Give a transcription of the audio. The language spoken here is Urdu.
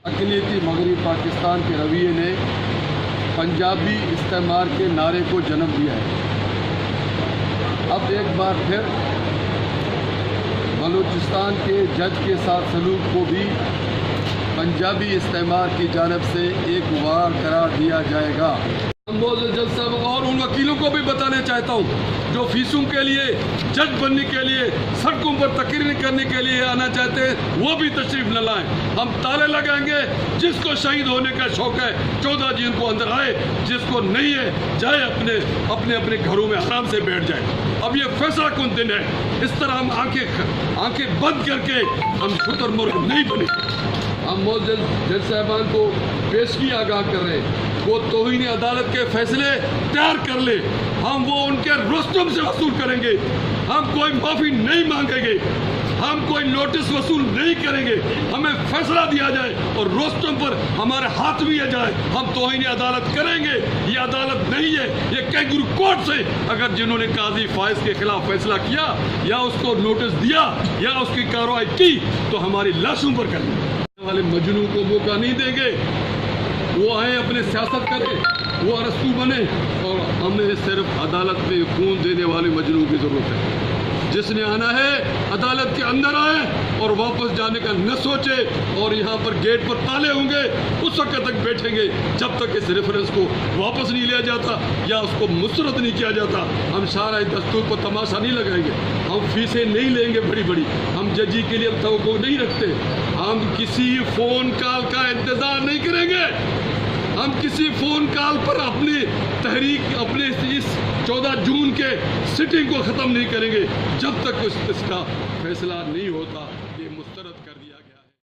اقلیتی مغربی پاکستان کے رویے نے پنجابی استعمار کے نعرے کو جنم دیا ہے۔ اب ایک بار پھر بلوچستان کے جج کے ساتھ سلوک کو بھی پنجابی استعمار کی جانب سے ایک وار قرار دیا جائے گا۔ جج صاحب اور ان وکیلوں کو بھی بتانا چاہتا ہوں جو فیسوں کے لیے جج بننے کے لیے سڑکوں پر تقریر کرنے کے لیے آنا چاہتے ہیں وہ بھی تشریف نہ لائیں۔ ہم تالے لگائیں گے۔ جس کو شہید ہونے کا شوق ہے 14 جون کو اندر آئے، جس کو نہیں ہے جائے اپنے گھروں میں آرام سے بیٹھ جائے۔ اب یہ فیصلہ کن دن ہے۔ اس طرح ہم آنکھیں بند کر کے ہم شتر مرغ نہیں بنے۔ ہم معزز جج صاحبان کو پیشگی آگاہ کر رہے ہیں وہ توہین عدالت کے فیصلے تیار کر لے۔ ہم وہ ان کے رستم سے وصول کریں گے۔ ہم کوئی معافی نہیں مانگیں گے، ہم کوئی نوٹس وصول نہیں کریں گے۔ ہمیں فیصلہ دیا جائے اور رستم پر ہمارے ہاتھ بھی جائے، ہم توہین عدالت کریں گے۔ یہ عدالت نہیں ہے، یہ کینگرو کورٹ سے اگر جنہوں نے قاضی فائز کے خلاف فیصلہ کیا یا اس کو نوٹس دیا یا اس کی کارروائی کی تو ہماری لاشوں پر کریں گے۔ والے مجنوں کو موقع نہیں دیں گے۔ وہ آئے اپنے سیاست کریں، وہ ارسطو بنے، اور ہمیں صرف عدالت میں خون دینے والے مجنوں کی ضرورت ہے۔ جس نے آنا ہے عدالت کے اندر آئے اور واپس جانے کا نہ سوچے، اور یہاں پر گیٹ پر تالے ہوں گے اس وقت تک بیٹھیں گے جب تک اس ریفرنس کو واپس نہیں لیا جاتا یا اس کو مسترد نہیں کیا جاتا۔ ہم شارع دستور پر تماشا نہیں لگائیں گے، ہم فیسیں نہیں لیں گے بڑی، ہم ججی کے لیے توقع نہیں رکھتے، ہم کسی فون کال کا انتظار نہیں کریں گے، ہم کسی فون کال پر اپنی تحریک اپنے اس 14 جون کے سٹنگ کو ختم نہیں کریں گے جب تک اس کا فیصلہ نہیں ہوتا۔